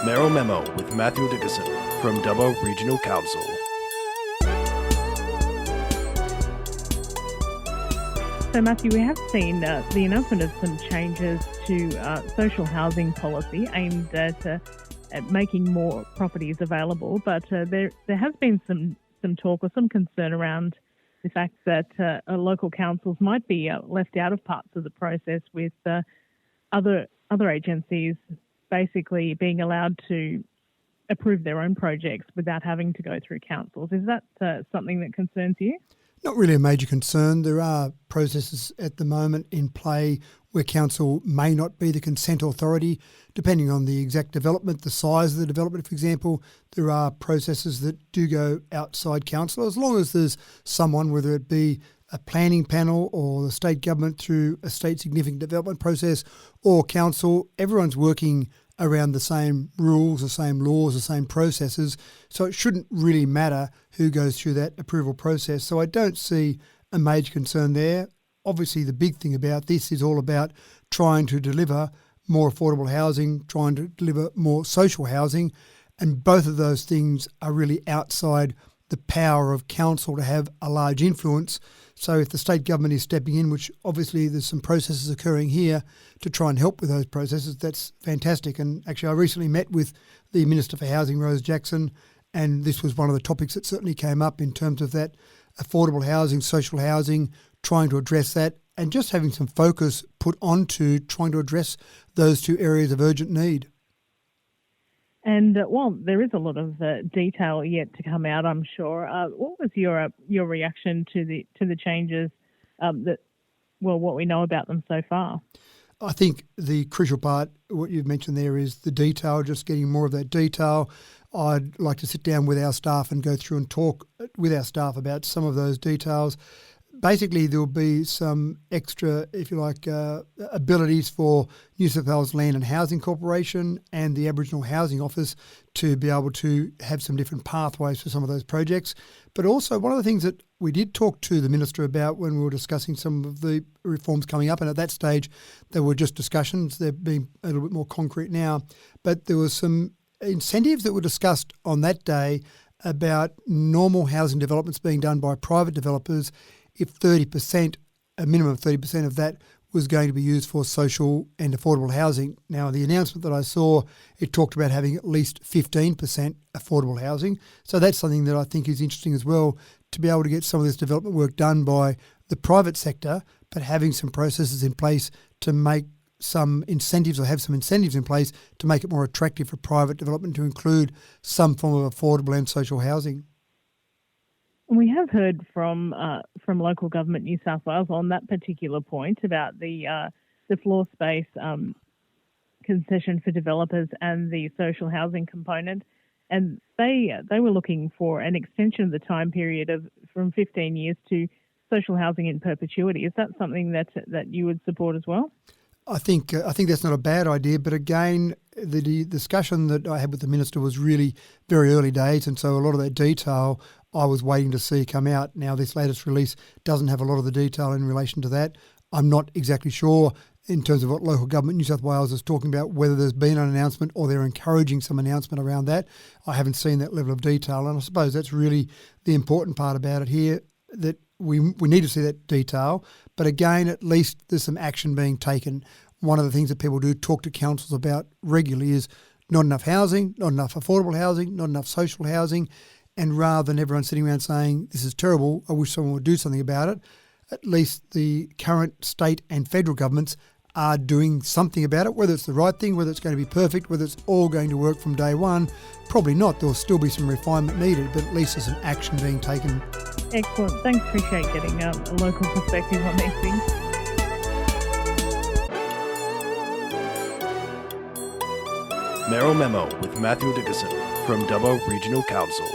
Mayoral Memo with Matthew Dickerson from Dubbo Regional Council. So Matthew, we have seen the announcement of some changes to social housing policy aimed at making more properties available, but there has been some talk or some concern around the fact that local councils might be left out of parts of the process, with other agencies basically being allowed to approve their own projects without having to go through councils. Is that something that concerns you? Not really a major concern. There are processes at the moment in play where council may not be the consent authority, depending on the exact development, the size of the development, for example. There are processes that do go outside council, as long as there's someone, whether it be a planning panel or the state government through a state significant development process or council, everyone's working around the same rules, the same laws, the same processes. So it shouldn't really matter who goes through that approval process. So I don't see a major concern there. Obviously, the big thing about this is all about trying to deliver more affordable housing, trying to deliver more social housing, and both of those things are really outside the power of council to have a large influence. So if the state government is stepping in, which obviously there's some processes occurring here to try and help with those processes, that's fantastic. And actually I recently met with the Minister for Housing, Rose Jackson, and this was one of the topics that certainly came up in terms of that affordable housing, social housing, trying to address that and just having some focus put onto trying to address those two areas of urgent need. And while there is a lot of detail yet to come out, I'm sure. What was your reaction to the changes what we know about them so far? I think the crucial part, what you've mentioned there, is the detail, just getting more of that detail. I'd like to sit down with our staff and go through and talk with our staff about some of those details. Basically, there will be some extra, if you like, abilities for New South Wales Land and Housing Corporation and the Aboriginal Housing Office to be able to have some different pathways for some of those projects. But also, one of the things that we did talk to the Minister about when we were discussing some of the reforms coming up, and at that stage they were just discussions, they're being a little bit more concrete now, but there were some incentives that were discussed on that day about normal housing developments being done by private developers if 30%, a minimum of 30% of that was going to be used for social and affordable housing. Now, the announcement that I saw, it talked about having at least 15% affordable housing. So that's something that I think is interesting as well, to be able to get some of this development work done by the private sector, but having some processes in place to make some incentives, or have some incentives in place to make it more attractive for private development to include some form of affordable and social housing. We have heard from local government New South Wales on that particular point about the floor space concession for developers and the social housing component, and they were looking for an extension of the time period from 15 years to social housing in perpetuity. Is that something that you would support as well? I think that's not a bad idea, but again, the discussion that I had with the Minister was really very early days, and so a lot of that detail I was waiting to see come out. Now, this latest release doesn't have a lot of the detail in relation to that. I'm not exactly sure in terms of what local government New South Wales is talking about, whether there's been an announcement or they're encouraging some announcement around that. I haven't seen that level of detail, and I suppose that's really the important part about it here, that we need to see that detail. But again, at least there's some action being taken. One of the things that people do talk to councils about regularly is not enough housing, not enough affordable housing, not enough social housing. And rather than everyone sitting around saying, this is terrible, I wish someone would do something about it, at least the current state and federal governments are doing something about it, whether it's the right thing, whether it's going to be perfect, whether it's all going to work from day one. Probably not. There'll still be some refinement needed, but at least there's some action being taken. Excellent. Thanks. Appreciate getting a local perspective on these things. Mayoral Memo with Matthew Dickerson from Dubbo Regional Council.